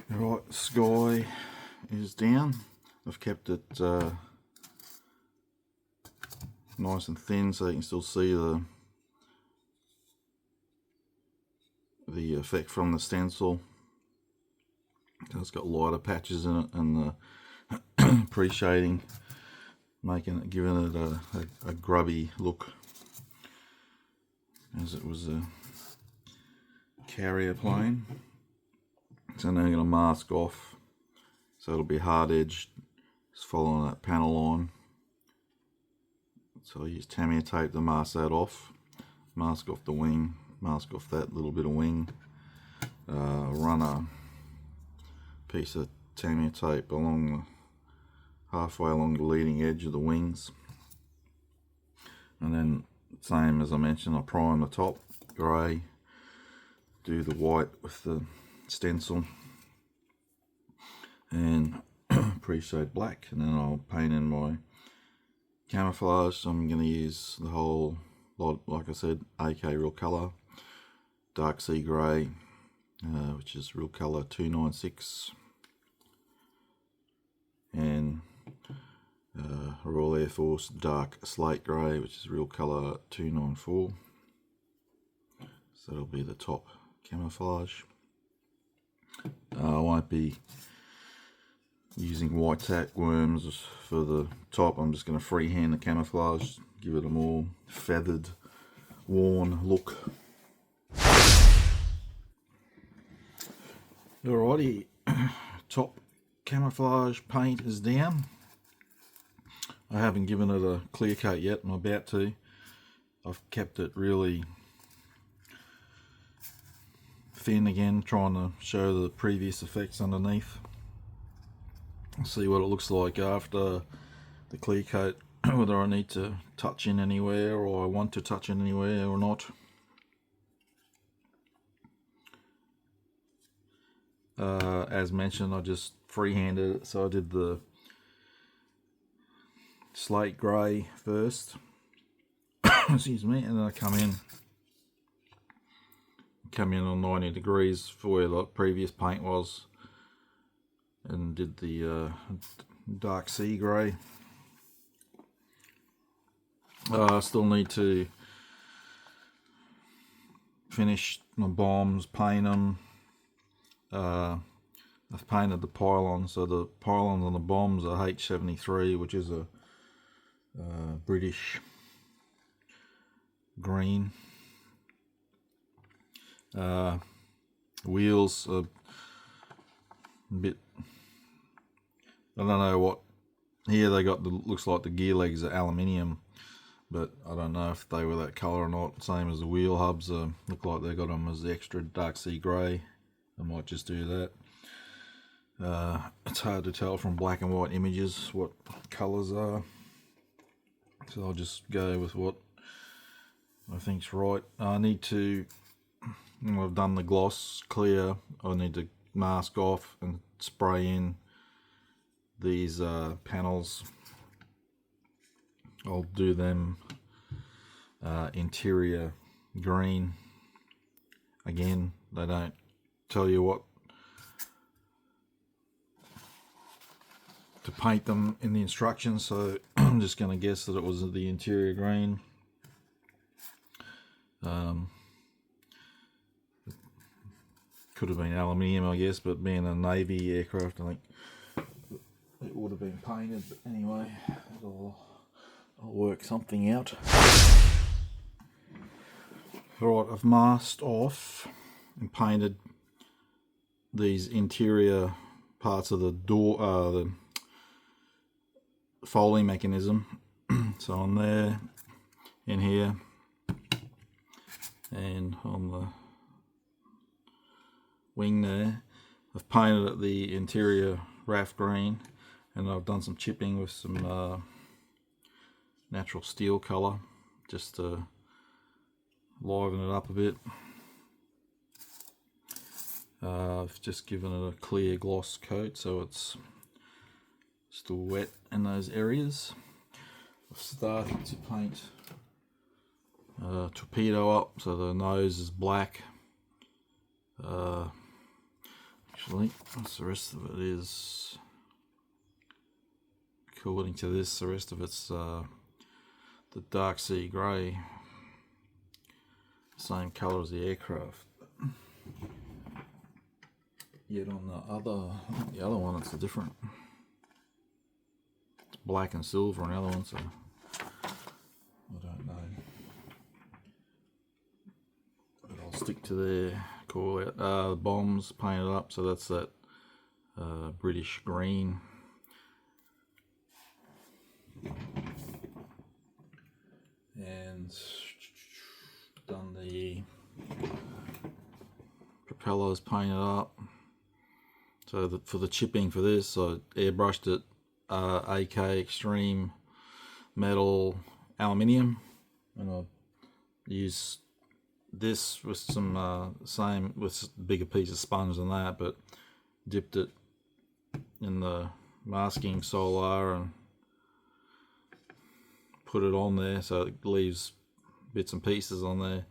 Right, sky is down. I've kept it nice and thin so you can still see the effect from the stencil. It's got lighter patches in it, and the pre-shading giving it a grubby look, as it was a carrier plane. So now I'm going to mask off, so it'll be hard edged, just following that panel line. So I use Tamiya tape to mask that off, mask off the wing, mask off that little bit of wing, run a piece of Tamiya tape halfway along the leading edge of the wings, and then same as I mentioned, I prime the top grey, do the white with the stencil, and pre-shade black, and then I'll paint in my camouflage. So I'm going to use the whole lot, like I said, AK Real Colour, Dark Sea Grey, which is Real Colour 296, and Royal Air Force Dark Slate Grey, which is Real Colour 294. So that'll be the top camouflage. I won't be using white tack worms for the top. I'm just going to freehand the camouflage, give it a more feathered, worn look. Alrighty, top camouflage paint is down. I haven't given it a clear coat yet. I'm about to. I've kept it really thin again, trying to show the previous effects underneath. See what it looks like after the clear coat, whether I need to touch in anywhere, or I want to touch in anywhere or not. As mentioned, I just freehanded it, so I did the slate grey first, excuse me, and then I come in on 90 degrees for where the previous paint was, and did the dark sea grey. I still need to finish my bombs, paint them. I've painted the pylons, so the pylons on the bombs are H73, which is a British green. Wheels are a bit, I don't know what, here they got looks like the gear legs are aluminium, but I don't know if they were that colour or not. Same as the wheel hubs, look like they got them as the extra dark sea grey. I might just do that. It's hard to tell from black and white images what colours are, so I'll just go with what I think's right. I need to, when I've done the gloss clear, I need to mask off and spray in these panels. I'll do them interior green. Again, they don't tell you what to paint them in the instructions, so I'm just going to guess that it was the interior green. Could have been aluminium, I guess, but being a Navy aircraft, I think it would have been painted. But anyway, I'll work something out. Alright, I've masked off and painted these interior parts of the door, the folding mechanism. So on there, in here, and on the wing there, I've painted it the interior raft green, and I've done some chipping with some natural steel colour just to liven it up a bit. I've just given it a clear gloss coat so it's still wet in those areas. I've started to paint Torpedo up, so the nose is black. Actually, what's the rest of it is? According to this, the rest of it's the dark sea grey, same colour as the aircraft. Yet on the other one, it's a different. It's black and silver on the other one, so I don't know. But I'll stick to their call out. The bombs painted up, so that's that British green. And done the propellers painted up. So for the chipping for this, I airbrushed it AK Extreme Metal Aluminium, and I used this with some same with bigger piece of sponge than that, but dipped it in the masking solar and put it on there so it leaves bits and pieces on there.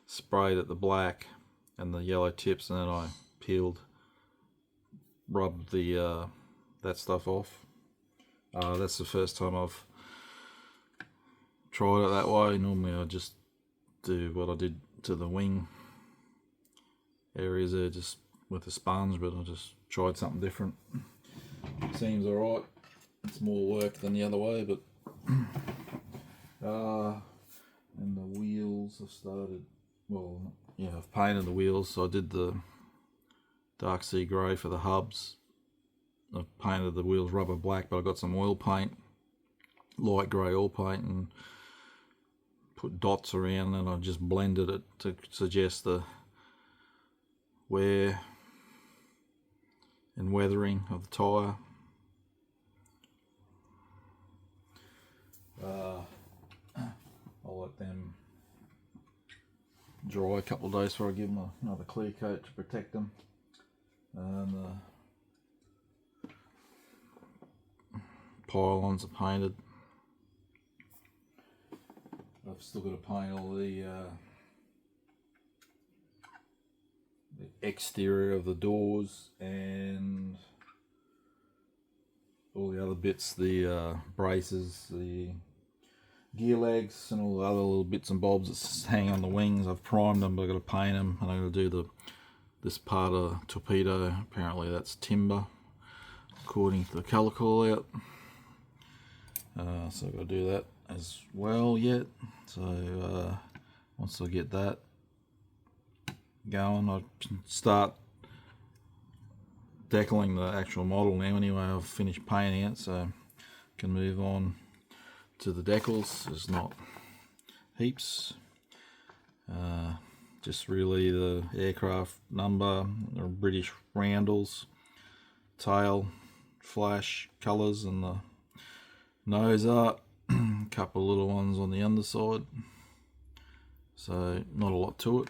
Sprayed at the black and the yellow tips, and then I rubbed the that stuff off. That's the first time I've tried it that way. Normally I just do what I did to the wing areas there, just with a sponge, but I just tried something different. Seems alright. It's more work than the other way, but and the wheels I've started, well, yeah, I've painted the wheels. So I did the dark sea grey for the hubs. I've painted the wheels rubber black, but I got some oil paint, light grey oil paint, and put dots around, and I just blended it to suggest the wear and weathering of the tyre. I'll let them dry a couple of days before I give them another clear coat to protect them. And pylons are painted. I've still got to paint all the exterior of the doors and all the other bits, the braces, the gear legs, and all the other little bits and bobs that hang on the wings. I've primed them, but I've got to paint them, and I've got to do this part of torpedo. Apparently that's timber, according to the colour call out. So I've got to do that as well yet. So once I get that going, I can start decaling the actual model now. Anyway, I've finished painting it, so I can move on to the decals. There's not heaps. Just really the aircraft number, or British roundels, tail, flash, colours, and the nose art. A couple of little ones on the underside. So not a lot to it.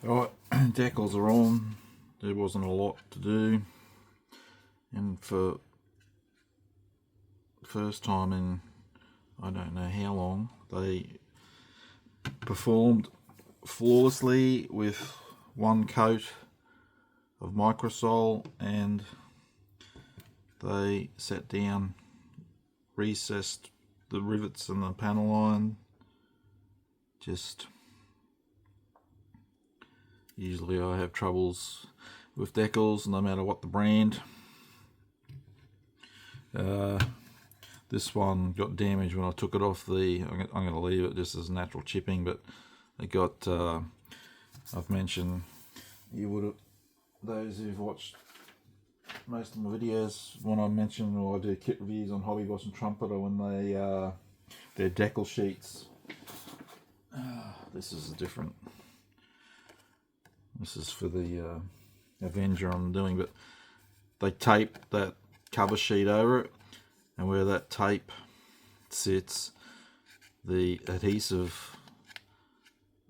Alright, decals are on. There wasn't a lot to do, and for the first time in I don't know how long, they performed flawlessly with one coat of microsol, and they sat down, recessed the rivets and the panel line. Just usually I have troubles with decals no matter what the brand. This one got damaged when I took it off the, I'm going to leave it just as natural chipping, but it got, I've mentioned, you would have, those who've watched most of my videos, when I mention, or I do kit reviews on Hobby Boss and Trumpeter, when they, their decal sheets, this is a different, this is for the Avenger I'm doing, but they tape that cover sheet over it, and where that tape sits, the adhesive,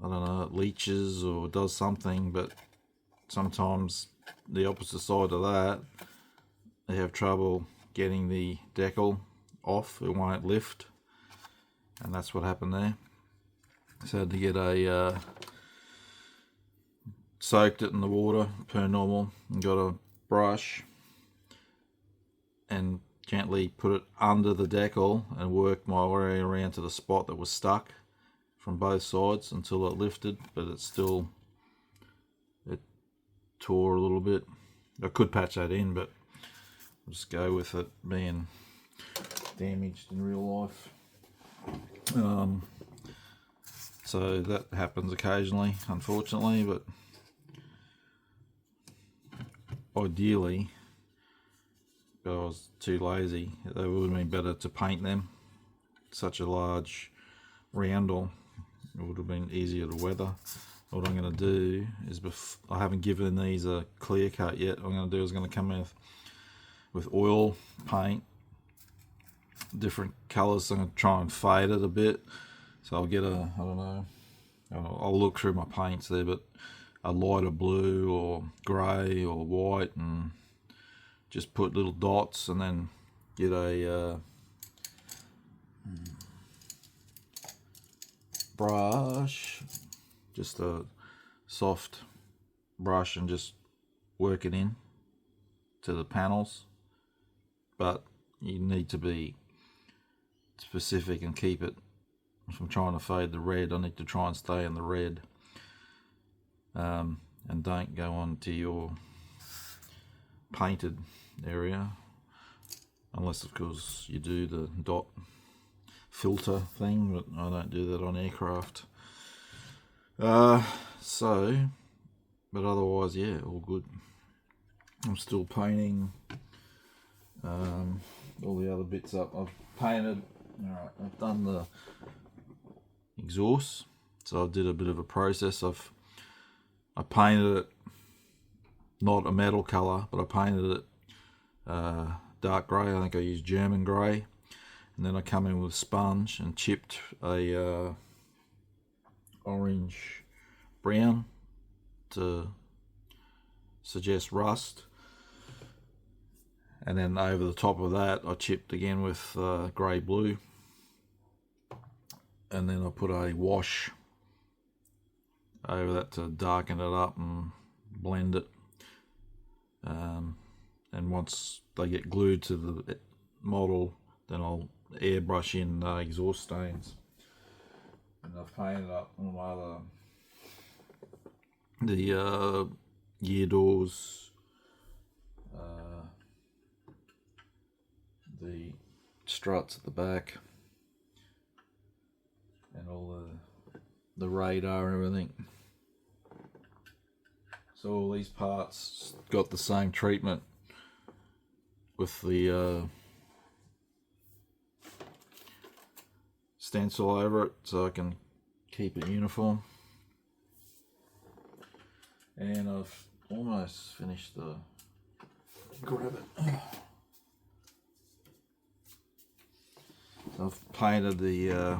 I don't know, it leaches or does something, but sometimes the opposite side of that, they have trouble getting the decal off. It won't lift, and that's what happened there. So I had to get a soaked it in the water per normal, and got a brush and gently put it under the decal and worked my way around to the spot that was stuck from both sides until it lifted, but it tore a little bit. I could patch that in, but I'll just go with it being damaged in real life. So that happens occasionally, unfortunately, but ideally, but I was too lazy. It would have been better to paint them. Such a large roundel, it would have been easier to weather. What I'm going to do is, I haven't given these a clear coat yet. What I'm going to do is going to come in with oil paint, different colours. I'm going to try and fade it a bit. So I'll get I don't know, I'll look through my paints there, but a lighter blue or grey or white, and just put little dots, and then get a brush, just a soft brush, and just work it in to the panels. But you need to be specific and keep it. If I'm trying to fade the red, I need to try and stay in the red, and don't go on to your painted area, unless of course you do the dot filter thing, but I don't do that on aircraft. But otherwise, yeah, all good. I'm still painting all the other bits up. I've painted, alright, I've done the exhaust, so I did a bit of a process. I painted it not a metal colour, but I painted it dark grey. I think I used German grey, and then I come in with sponge and chipped a orange brown to suggest rust, and then over the top of that I chipped again with grey blue, and then I put a wash over that to darken it up and blend it, and once they get glued to the model, then I'll airbrush in exhaust stains. And I've painted up all the gear doors, the struts at the back, and all the radar and everything. So all these parts got the same treatment with the stencil over it, so I can keep it uniform. And I've almost finished the, grab it. I've painted the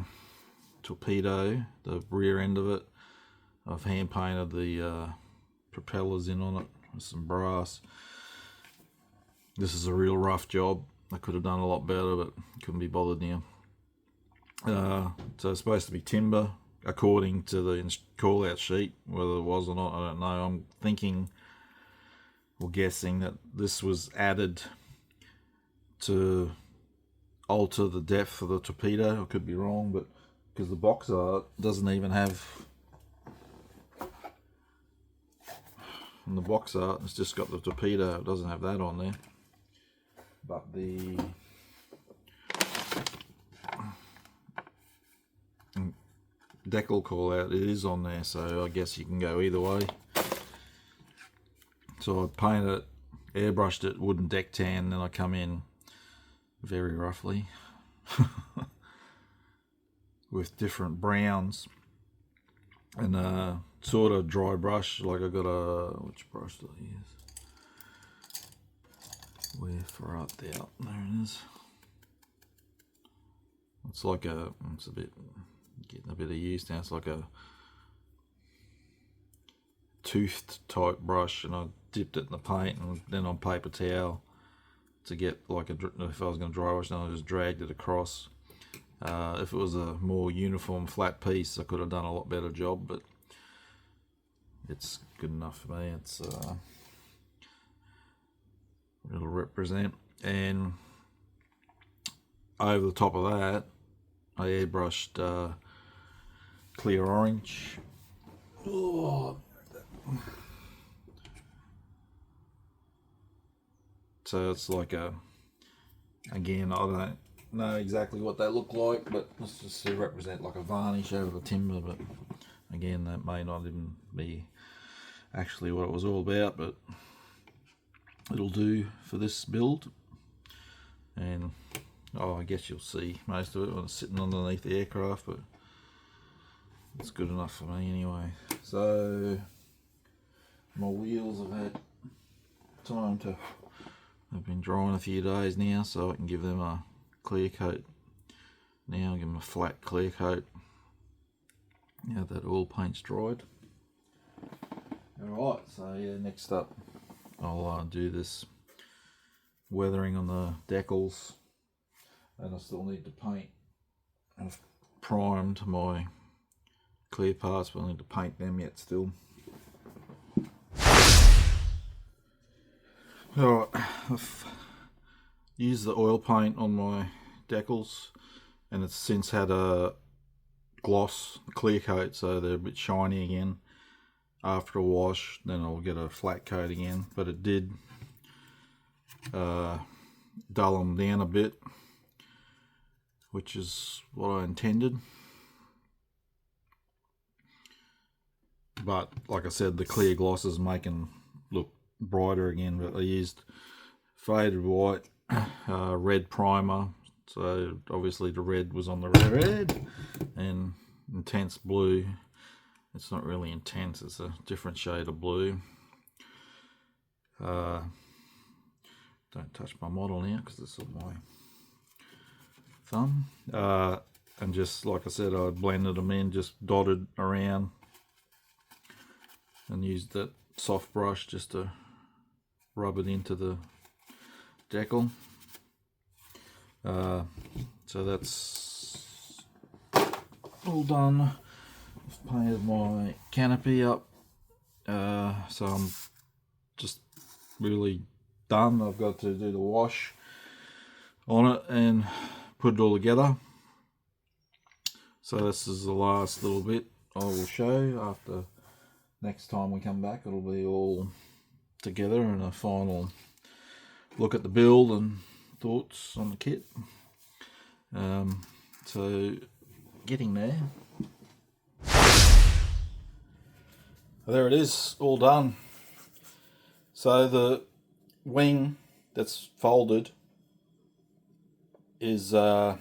torpedo, the rear end of it. I've hand painted the propellers in on it with some brass. This is a real rough job. I could have done a lot better, but couldn't be bothered now. So it's supposed to be timber according to the call out sheet. Whether it was or not, I don't know. I'm thinking or guessing that this was added to alter the depth of the torpedo. I could be wrong, but because the box art doesn't even have, in the box art it's just got the torpedo, it doesn't have that on there. But the decal call out, it is on there, so I guess you can go either way. So I painted it, airbrushed it, wooden deck tan, then I come in very roughly with different browns and sort of dry brush. Like I got which brush do I use? Where for up there? There it is. It's like it's a bit, getting a bit of use now. It's like a toothed type brush, and I dipped it in the paint and then on paper towel to get like if I was going to dry wash, then I just dragged it across If it was a more uniform flat piece, I could have done a lot better job, but it's good enough for me. It'll represent. And over the top of that, I airbrushed clear orange. Oh. So it's like again, I don't know exactly what they look like, but it's just to represent like a varnish over the timber. But again, that may not even be actually what it was all about, but it'll do for this build. And I guess you'll see most of it when it's sitting underneath the aircraft, but it's good enough for me anyway. So my wheels have had time to, they've been drying a few days now, so I can give them a clear coat. Now I'll give them a flat clear coat now that oil paint's dried. Alright, so yeah, next up I'll do this weathering on the decals, and I still need to paint. I've primed my clear parts, but I need to paint them yet still. Alright, I've used the oil paint on my decals, and it's since had a gloss clear coat, so they're a bit shiny again. After a wash, then I'll get a flat coat again, but it did dull them down a bit, which is what I intended. But like I said, the clear glosses make them look brighter again. But I used faded white, red primer, so obviously the red was on the red, and intense blue. It's not really intense, it's a different shade of blue. Don't touch my model now because it's on my thumb. And just like I said, I blended them in, just dotted around, and used that soft brush just to rub it into the decal. So that's all done. I've painted my canopy up, so I'm just really done. I've got to do the wash on it and put it all together. So this is the last little bit I will show. After next time we come back, it'll be all together and a final look at the build and thoughts on the kit. So getting there. There it is, all done. So the wing that's folded is the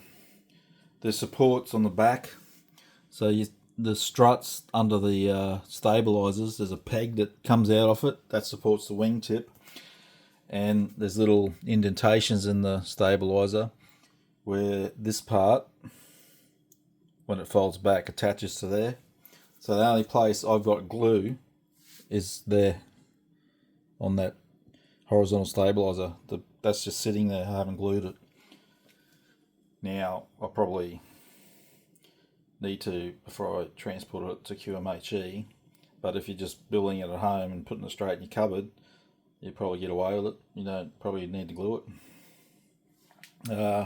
supports on the back. So the struts under the stabilizers, there's a peg that comes out of it that supports the wing tip, and there's little indentations in the stabilizer where this part, when it folds back, attaches to there. So the only place I've got glue is there on that horizontal stabilizer. That's just sitting there. I haven't glued it. Now I probably need to, before I transport it to QMHE, but if you're just building it at home and putting it straight in your cupboard, you probably get away with it. You don't probably need to glue it.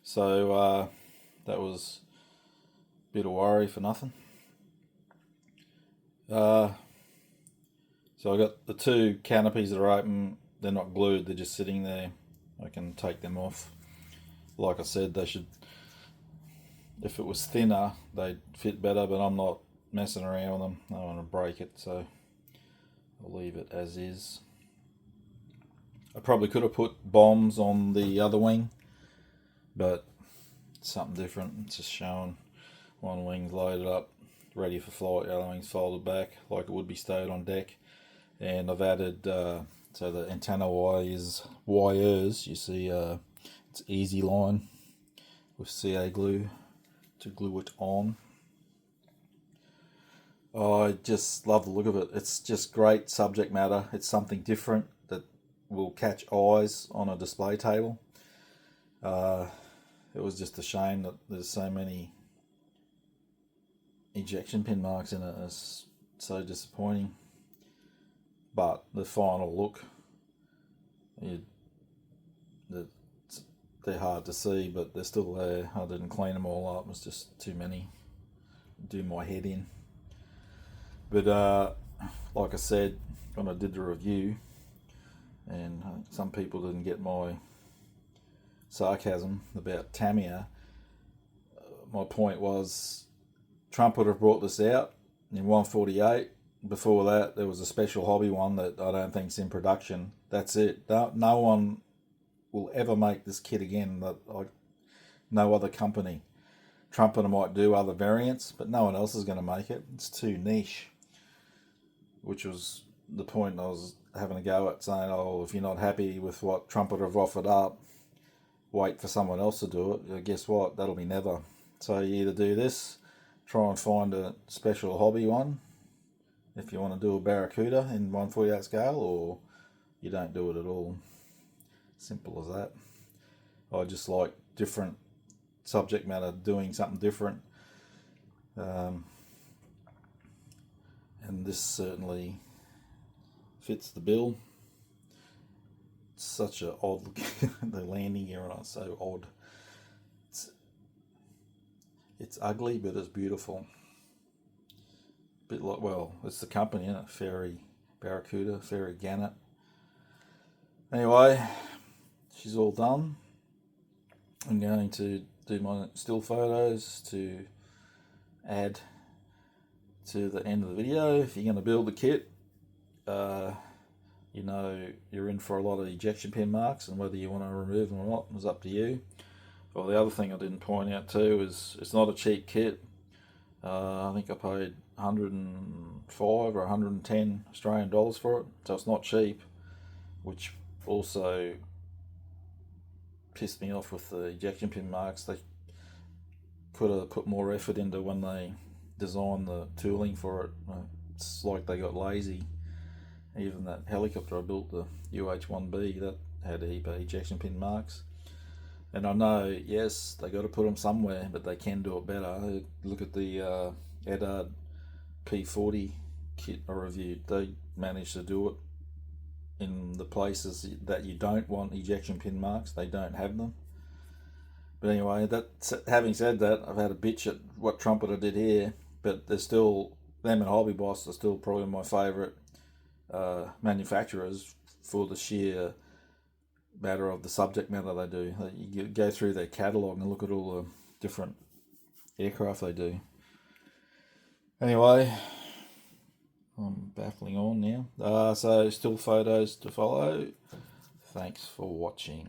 So that was a bit of worry for nothing. So I got the two canopies that are open. They're not glued, they're just sitting there. I can take them off. Like I said, they should, if it was thinner, they'd fit better, but I'm not messing around with them. I don't want to break it, so I'll leave it as is. I probably could have put bombs on the other wing, but it's something different. It's just showing one wing's loaded up, ready for flight, the other wing's folded back like it would be stowed on deck. And I've added, so the antenna wires, you see it's easy line with CA glue to glue it on. I just love the look of it. It's just great subject matter. It's something different that will catch eyes on a display table. It was just a shame that there's so many ejection pin marks in it. It's so disappointing. But the final look, they're hard to see, but they're still there. I didn't clean them all up. It was just too many. Do my head in. But like I said when I did the review, and some people didn't get my sarcasm about Tamiya, my point was Trumpeter brought this out in 148. Before that, there was a special hobby one that I don't think's in production. That's it. No one will ever make this kit again. Like no other company. Trumpeter might do other variants, but no one else is going to make it. It's too niche. Which was the point I was having a go at, saying, oh, if you're not happy with what Trumpeter have offered up, wait for someone else to do it. Guess what? That'll be never. So you either do this, try and find a special hobby one, if you want to do a Barracuda in 148 scale, or you don't do it at all. Simple as that. I just like different subject matter, doing something different. And this certainly fits the bill. It's such an odd look. The landing gear on it's so odd. It's ugly, but it's beautiful. Bit like, well, it's the company, isn't it? Fairey Barracuda, Fairey Gannet. Anyway, she's all done. I'm going to do my still photos to add to the end of the video. If you're going to build the kit, you know you're in for a lot of ejection pin marks, and whether you want to remove them or not is up to you. Well, the other thing I didn't point out too is it's not a cheap kit. I think I paid 105 or 110 Australian dollars for it, so it's not cheap, which also pissed me off with the ejection pin marks. They could have put more effort into when they designed the tooling for it. It's like they got lazy. Even that helicopter I built, the UH-1B, that had a heap of ejection pin marks. And I know, yes, they got to put them somewhere, but they can do it better. Look at the Eddard P40 kit I reviewed. They managed to do it in the places that you don't want ejection pin marks. They don't have them. But anyway, having said that, I've had a bitch at what Trumpeter did here, but they're still, them and Hobby Boss are still probably my favourite manufacturers for the sheer matter of the subject matter they do. You go through their catalogue and look at all the different aircraft they do. Anyway, I'm baffling on now. So still photos to follow. Thanks for watching.